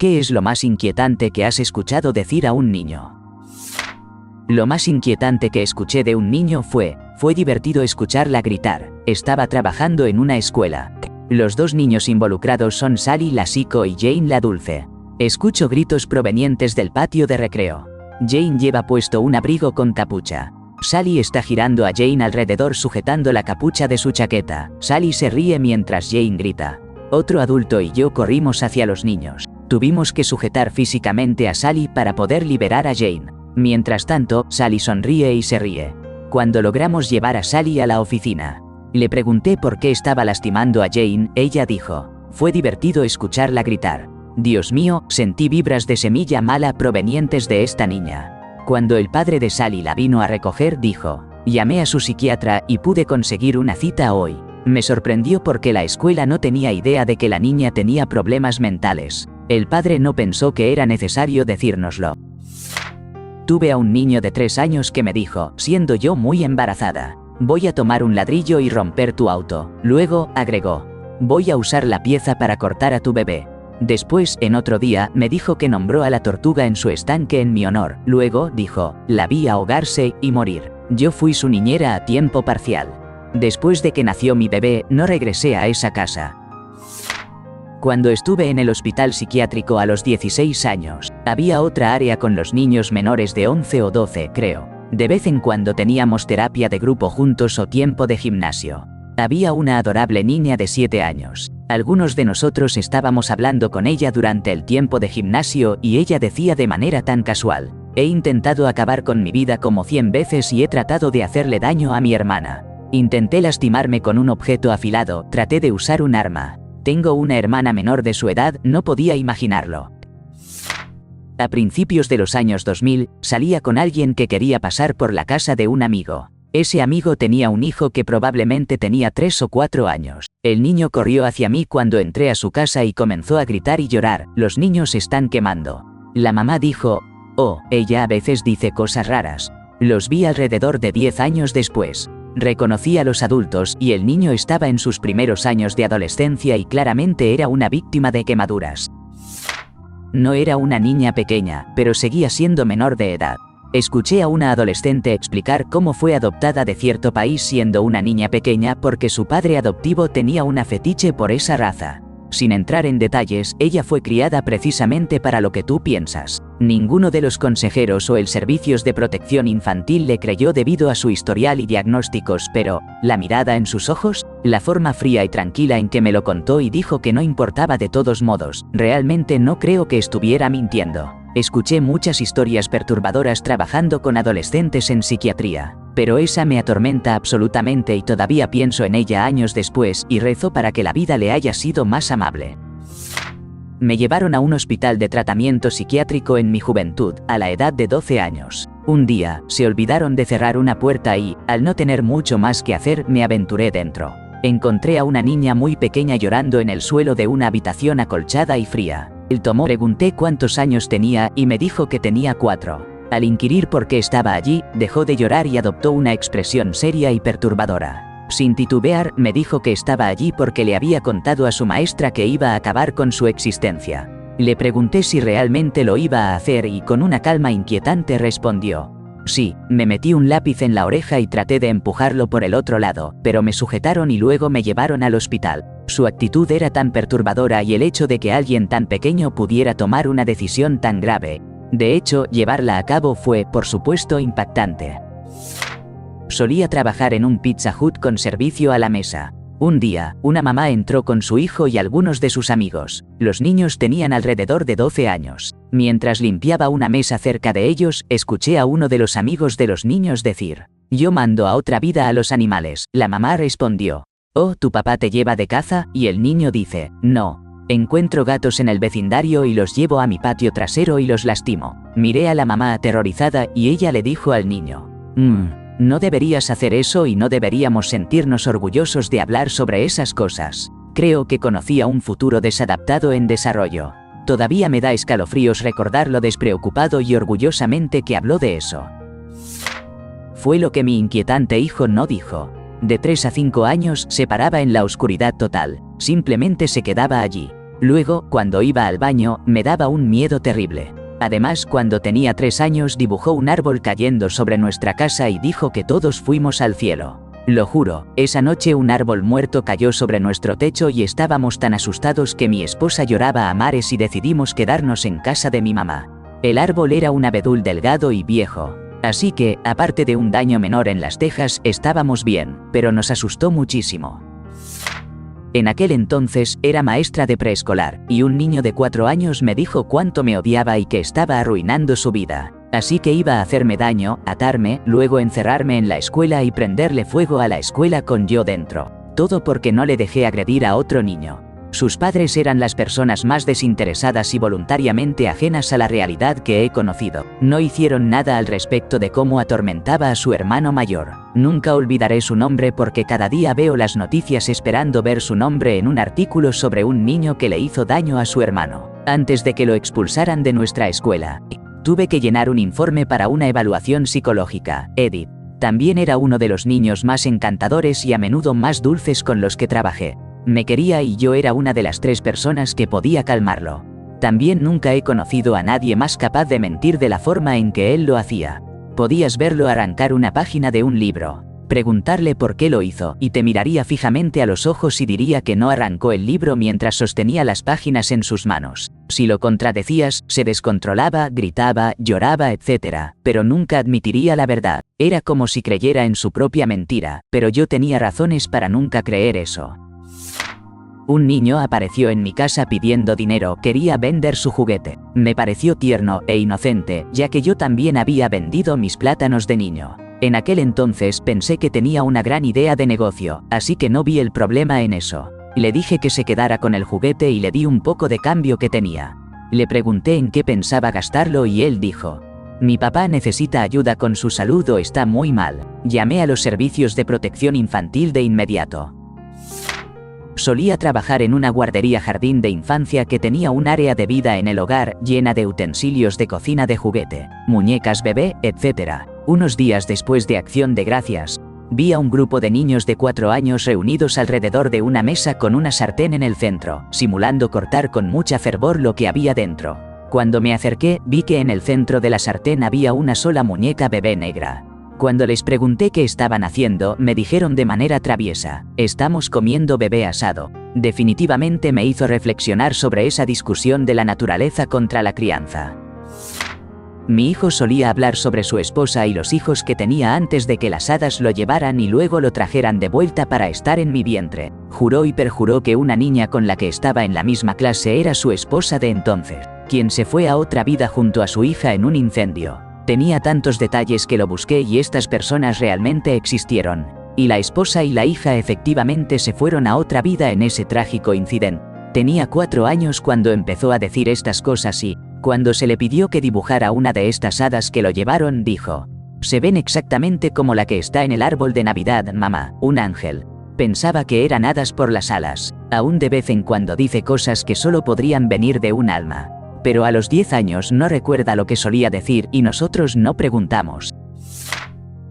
¿Qué es lo más inquietante que has escuchado decir a un niño? Lo más inquietante que escuché de un niño fue divertido escucharla gritar. Estaba trabajando en una escuela. Los dos niños involucrados son Sally la psico y Jane la dulce. Escucho gritos provenientes del patio de recreo. Jane lleva puesto un abrigo con capucha. Sally está girando a Jane alrededor sujetando la capucha de su chaqueta. Sally se ríe mientras Jane grita. Otro adulto y yo corrimos hacia los niños. Tuvimos que sujetar físicamente a Sally para poder liberar a Jane. Mientras tanto, Sally sonríe y se ríe. Cuando logramos llevar a Sally a la oficina, le pregunté por qué estaba lastimando a Jane. Ella dijo, fue divertido escucharla gritar. Dios mío, sentí vibras de semilla mala provenientes de esta niña. Cuando el padre de Sally la vino a recoger, dijo, llamé a su psiquiatra y pude conseguir una cita hoy. Me sorprendió porque la escuela no tenía idea de que la niña tenía problemas mentales. El padre no pensó que era necesario decírnoslo. Tuve a un niño de 3 años que me dijo, siendo yo muy embarazada, voy a tomar un ladrillo y romper tu auto. Luego, agregó, voy a usar la pieza para cortar a tu bebé. Después, en otro día, me dijo que nombró a la tortuga en su estanque en mi honor. Luego, dijo, la vi ahogarse y morir. Yo fui su niñera a tiempo parcial. Después de que nació mi bebé, no regresé a esa casa. Cuando estuve en el hospital psiquiátrico a los 16 años, había otra área con los niños menores de 11 o 12, creo. De vez en cuando teníamos terapia de grupo juntos o tiempo de gimnasio. Había una adorable niña de 7 años. Algunos de nosotros estábamos hablando con ella durante el tiempo de gimnasio y ella decía de manera tan casual, he intentado acabar con mi vida como 100 veces y he tratado de hacerle daño a mi hermana. Intenté lastimarme con un objeto afilado, traté de usar un arma. Tengo una hermana menor de su edad, no podía imaginarlo. A principios de los años 2000, salía con alguien que quería pasar por la casa de un amigo. Ese amigo tenía un hijo que probablemente tenía 3 o 4 años. El niño corrió hacia mí cuando entré a su casa y comenzó a gritar y llorar, los niños se están quemando. La mamá dijo, oh, ella a veces dice cosas raras. Los vi alrededor de 10 años después. Reconocí a los adultos y el niño estaba en sus primeros años de adolescencia y claramente era una víctima de quemaduras. No era una niña pequeña, pero seguía siendo menor de edad. Escuché a una adolescente explicar cómo fue adoptada de cierto país siendo una niña pequeña porque su padre adoptivo tenía una fetiche por esa raza. Sin entrar en detalles, ella fue criada precisamente para lo que tú piensas. Ninguno de los consejeros o el servicios de protección infantil le creyó debido a su historial y diagnósticos, pero, la mirada en sus ojos, la forma fría y tranquila en que me lo contó y dijo que no importaba de todos modos, realmente no creo que estuviera mintiendo. Escuché muchas historias perturbadoras trabajando con adolescentes en psiquiatría, pero esa me atormenta absolutamente y todavía pienso en ella años después y rezo para que la vida le haya sido más amable. Me llevaron a un hospital de tratamiento psiquiátrico en mi juventud, a la edad de 12 años. Un día, se olvidaron de cerrar una puerta y, al no tener mucho más que hacer, me aventuré dentro. Encontré a una niña muy pequeña llorando en el suelo de una habitación acolchada y fría. Pregunté cuántos años tenía y me dijo que tenía 4. Al inquirir por qué estaba allí, dejó de llorar y adoptó una expresión seria y perturbadora. Sin titubear, me dijo que estaba allí porque le había contado a su maestra que iba a acabar con su existencia. Le pregunté si realmente lo iba a hacer y con una calma inquietante respondió, sí. Me metí un lápiz en la oreja y traté de empujarlo por el otro lado, pero me sujetaron y luego me llevaron al hospital. Su actitud era tan perturbadora y el hecho de que alguien tan pequeño pudiera tomar una decisión tan grave. De hecho, llevarla a cabo fue, por supuesto, impactante. Solía trabajar en un Pizza Hut con servicio a la mesa. Un día, una mamá entró con su hijo y algunos de sus amigos. Los niños tenían alrededor de 12 años. Mientras limpiaba una mesa cerca de ellos, escuché a uno de los amigos de los niños decir, yo mando a otra vida a los animales. La mamá respondió, oh, ¿tu papá te lleva de caza? Y el niño dice, no. Encuentro gatos en el vecindario y los llevo a mi patio trasero y los lastimo. Miré a la mamá aterrorizada y ella le dijo al niño, no deberías hacer eso y no deberíamos sentirnos orgullosos de hablar sobre esas cosas. Creo que conocí a un futuro desadaptado en desarrollo. Todavía me da escalofríos recordar lo despreocupado y orgullosamente que habló de eso. Fue lo que mi inquietante hijo no dijo. De 3 a 5 años se paraba en la oscuridad total, simplemente se quedaba allí. Luego, cuando iba al baño, me daba un miedo terrible. Además, cuando tenía 3 años dibujó un árbol cayendo sobre nuestra casa y dijo que todos fuimos al cielo. Lo juro, esa noche un árbol muerto cayó sobre nuestro techo y estábamos tan asustados que mi esposa lloraba a mares y decidimos quedarnos en casa de mi mamá. El árbol era un abedul delgado y viejo. Así que, aparte de un daño menor en las tejas, estábamos bien, pero nos asustó muchísimo. En aquel entonces, era maestra de preescolar, y un niño de 4 años me dijo cuánto me odiaba y que estaba arruinando su vida. Así que iba a hacerme daño, atarme, luego encerrarme en la escuela y prenderle fuego a la escuela con yo dentro. Todo porque no le dejé agredir a otro niño. Sus padres eran las personas más desinteresadas y voluntariamente ajenas a la realidad que he conocido. No hicieron nada al respecto de cómo atormentaba a su hermano mayor. Nunca olvidaré su nombre porque cada día veo las noticias esperando ver su nombre en un artículo sobre un niño que le hizo daño a su hermano. Antes de que lo expulsaran de nuestra escuela, tuve que llenar un informe para una evaluación psicológica. Edith también era uno de los niños más encantadores y a menudo más dulces con los que trabajé. Me quería y yo era una de las 3 personas que podía calmarlo. También nunca he conocido a nadie más capaz de mentir de la forma en que él lo hacía. Podías verlo arrancar una página de un libro, preguntarle por qué lo hizo, y te miraría fijamente a los ojos y diría que no arrancó el libro mientras sostenía las páginas en sus manos. Si lo contradecías, se descontrolaba, gritaba, lloraba, etc. Pero nunca admitiría la verdad. Era como si creyera en su propia mentira, pero yo tenía razones para nunca creer eso. Un niño apareció en mi casa pidiendo dinero, quería vender su juguete. Me pareció tierno e inocente, ya que yo también había vendido mis plátanos de niño. En aquel entonces pensé que tenía una gran idea de negocio, así que no vi el problema en eso. Le dije que se quedara con el juguete y le di un poco de cambio que tenía. Le pregunté en qué pensaba gastarlo y él dijo: mi papá necesita ayuda con su salud o está muy mal. Llamé a los servicios de protección infantil de inmediato. Solía trabajar en una guardería jardín de infancia que tenía un área de vida en el hogar llena de utensilios de cocina de juguete, muñecas bebé, etc. Unos días después de Acción de Gracias, vi a un grupo de niños de 4 años reunidos alrededor de una mesa con una sartén en el centro, simulando cortar con mucha fervor lo que había dentro. Cuando me acerqué, vi que en el centro de la sartén había una sola muñeca bebé negra. Cuando les pregunté qué estaban haciendo, me dijeron de manera traviesa: estamos comiendo bebé asado. Definitivamente me hizo reflexionar sobre esa discusión de la naturaleza contra la crianza. Mi hijo solía hablar sobre su esposa y los hijos que tenía antes de que las hadas lo llevaran y luego lo trajeran de vuelta para estar en mi vientre. Juró y perjuró que una niña con la que estaba en la misma clase era su esposa de entonces, quien se fue a otra vida junto a su hija en un incendio. Tenía tantos detalles que lo busqué y estas personas realmente existieron. Y la esposa y la hija efectivamente se fueron a otra vida en ese trágico incidente. Tenía 4 años cuando empezó a decir estas cosas y, cuando se le pidió que dibujara una de estas hadas que lo llevaron, dijo: se ven exactamente como la que está en el árbol de Navidad, mamá, un ángel. Pensaba que eran hadas por las alas. Aún de vez en cuando dice cosas que solo podrían venir de un alma. Pero a los 10 años no recuerda lo que solía decir y nosotros no preguntamos.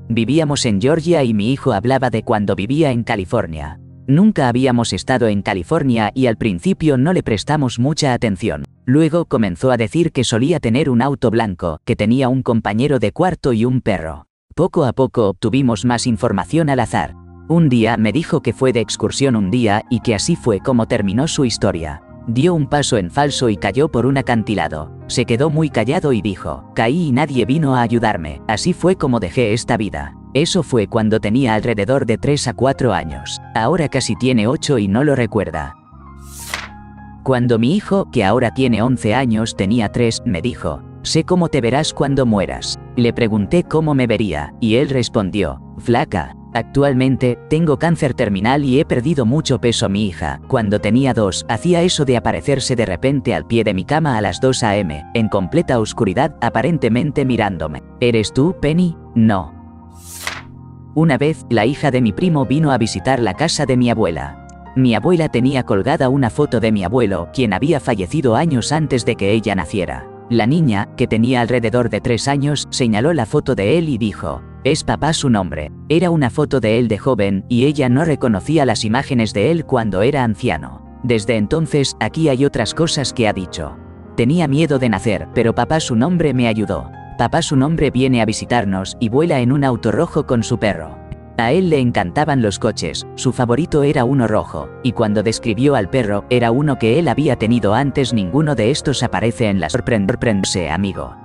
Vivíamos en Georgia y mi hijo hablaba de cuando vivía en California. Nunca habíamos estado en California y al principio no le prestamos mucha atención. Luego comenzó a decir que solía tener un auto blanco, que tenía un compañero de cuarto y un perro. Poco a poco obtuvimos más información al azar. Un día me dijo que fue de excursión un día y que así fue como terminó su historia. Dio un paso en falso y cayó por un acantilado. Se quedó muy callado y dijo: caí y nadie vino a ayudarme. Así fue como dejé esta vida. Eso fue cuando tenía alrededor de 3 a 4 años. Ahora casi tiene 8 y no lo recuerda. Cuando mi hijo, que ahora tiene 11 años, tenía 3, me dijo: sé cómo te verás cuando mueras. Le pregunté cómo me vería, y él respondió: flaca. Actualmente, tengo cáncer terminal y he perdido mucho peso. Mi hija, cuando tenía 2, hacía eso de aparecerse de repente al pie de mi cama a las 2 a.m., en completa oscuridad, aparentemente mirándome. ¿Eres tú, Penny? No. Una vez, la hija de mi primo vino a visitar la casa de mi abuela. Mi abuela tenía colgada una foto de mi abuelo, quien había fallecido años antes de que ella naciera. La niña, que tenía alrededor de 3 años, señaló la foto de él y dijo: es papá su nombre. Era una foto de él de joven, y ella no reconocía las imágenes de él cuando era anciano. Desde entonces, aquí hay otras cosas que ha dicho. Tenía miedo de nacer, pero papá su nombre me ayudó. Papá su nombre viene a visitarnos y vuela en un auto rojo con su perro. A él le encantaban los coches, su favorito era uno rojo, y cuando describió al perro, era uno que él había tenido antes. Ninguno de estos aparece en la sorprenderse, amigo.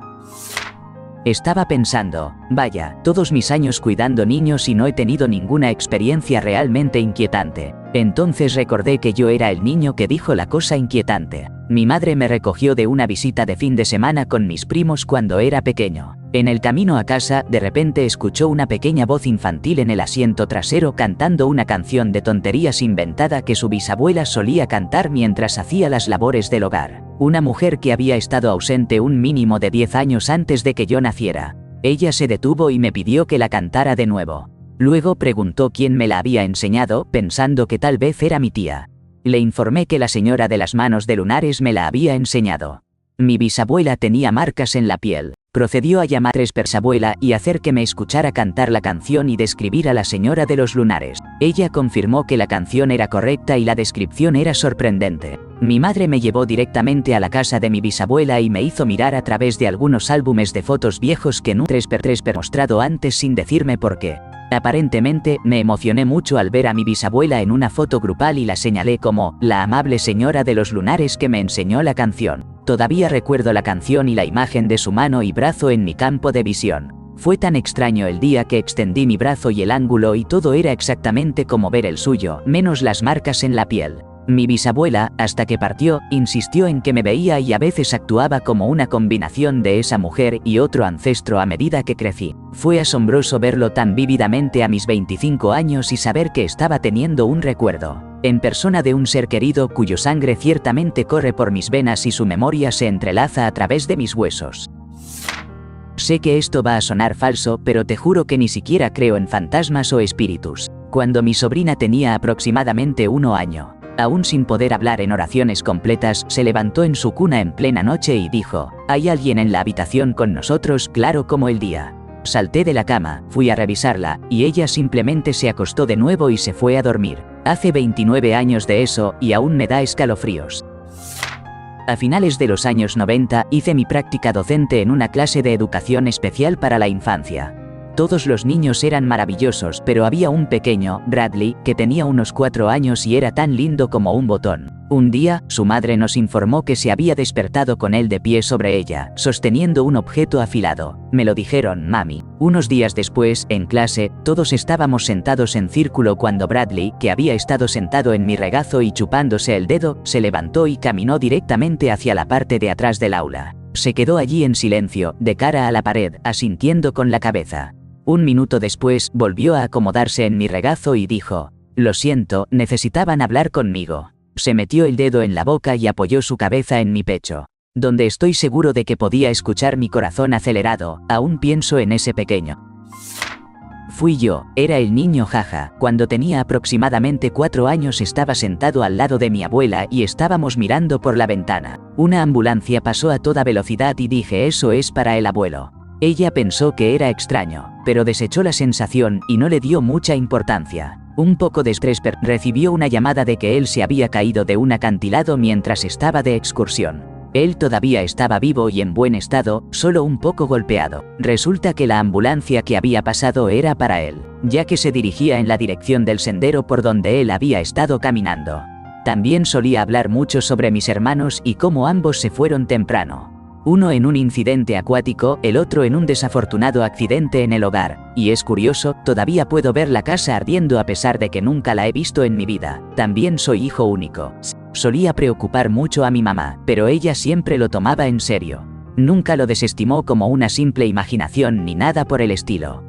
Estaba pensando, vaya, todos mis años cuidando niños y no he tenido ninguna experiencia realmente inquietante. Entonces recordé que yo era el niño que dijo la cosa inquietante. Mi madre me recogió de una visita de fin de semana con mis primos cuando era pequeño. En el camino a casa, de repente escuchó una pequeña voz infantil en el asiento trasero cantando una canción de tonterías inventada que su bisabuela solía cantar mientras hacía las labores del hogar. Una mujer que había estado ausente un mínimo de 10 años antes de que yo naciera. Ella se detuvo y me pidió que la cantara de nuevo. Luego preguntó quién me la había enseñado, pensando que tal vez era mi tía. Le informé que la señora de las manos de lunares me la había enseñado. Mi bisabuela tenía marcas en la piel. Procedió a llamar a su bisabuela y hacer que me escuchara cantar la canción y describir a la señora de los lunares. Ella confirmó que la canción era correcta y la descripción era sorprendente. Mi madre me llevó directamente a la casa de mi bisabuela y me hizo mirar a través de algunos álbumes de fotos viejos que nunca he mostrado antes sin decirme por qué. Aparentemente, me emocioné mucho al ver a mi bisabuela en una foto grupal y la señalé como la amable señora de los lunares que me enseñó la canción. Todavía recuerdo la canción y la imagen de su mano y brazo en mi campo de visión. Fue tan extraño el día que extendí mi brazo y el ángulo y todo era exactamente como ver el suyo, menos las marcas en la piel. Mi bisabuela, hasta que partió, insistió en que me veía y a veces actuaba como una combinación de esa mujer y otro ancestro a medida que crecí. Fue asombroso verlo tan vívidamente a mis 25 años y saber que estaba teniendo un recuerdo en persona de un ser querido cuyo sangre ciertamente corre por mis venas y su memoria se entrelaza a través de mis huesos. Sé que esto va a sonar falso, pero te juro que ni siquiera creo en fantasmas o espíritus. Cuando mi sobrina tenía aproximadamente 1 año, aún sin poder hablar en oraciones completas, se levantó en su cuna en plena noche y dijo: «Hay alguien en la habitación con nosotros, claro como el día». Salté de la cama, fui a revisarla, y ella simplemente se acostó de nuevo y se fue a dormir. Hace 29 años de eso, y aún me da escalofríos. A finales de los años 90, hice mi práctica docente en una clase de educación especial para la infancia. Todos los niños eran maravillosos, pero había un pequeño, Bradley, que tenía unos 4 años y era tan lindo como un botón. Un día, su madre nos informó que se había despertado con él de pie sobre ella, sosteniendo un objeto afilado. Me lo dijeron, mami. Unos días después, en clase, todos estábamos sentados en círculo cuando Bradley, que había estado sentado en mi regazo y chupándose el dedo, se levantó y caminó directamente hacia la parte de atrás del aula. Se quedó allí en silencio, de cara a la pared, asintiendo con la cabeza. Un minuto después, volvió a acomodarse en mi regazo y dijo: «Lo siento, necesitaban hablar conmigo». Se metió el dedo en la boca y apoyó su cabeza en mi pecho, donde estoy seguro de que podía escuchar mi corazón acelerado. Aún pienso en ese pequeño. Fui yo, era el niño Jaja. Cuando tenía aproximadamente 4 años estaba sentado al lado de mi abuela y estábamos mirando por la ventana. Una ambulancia pasó a toda velocidad y dije: «Eso es para el abuelo». Ella pensó que era extraño, pero desechó la sensación y no le dio mucha importancia. Un poco después recibió una llamada de que él se había caído de un acantilado mientras estaba de excursión. Él todavía estaba vivo y en buen estado, solo un poco golpeado. Resulta que la ambulancia que había pasado era para él, ya que se dirigía en la dirección del sendero por donde él había estado caminando. También solía hablar mucho sobre mis hermanos y cómo ambos se fueron temprano. Uno en un incidente acuático, el otro en un desafortunado accidente en el hogar. Y es curioso, todavía puedo ver la casa ardiendo a pesar de que nunca la he visto en mi vida. También soy hijo único. Solía preocupar mucho a mi mamá, pero ella siempre lo tomaba en serio. Nunca lo desestimó como una simple imaginación ni nada por el estilo.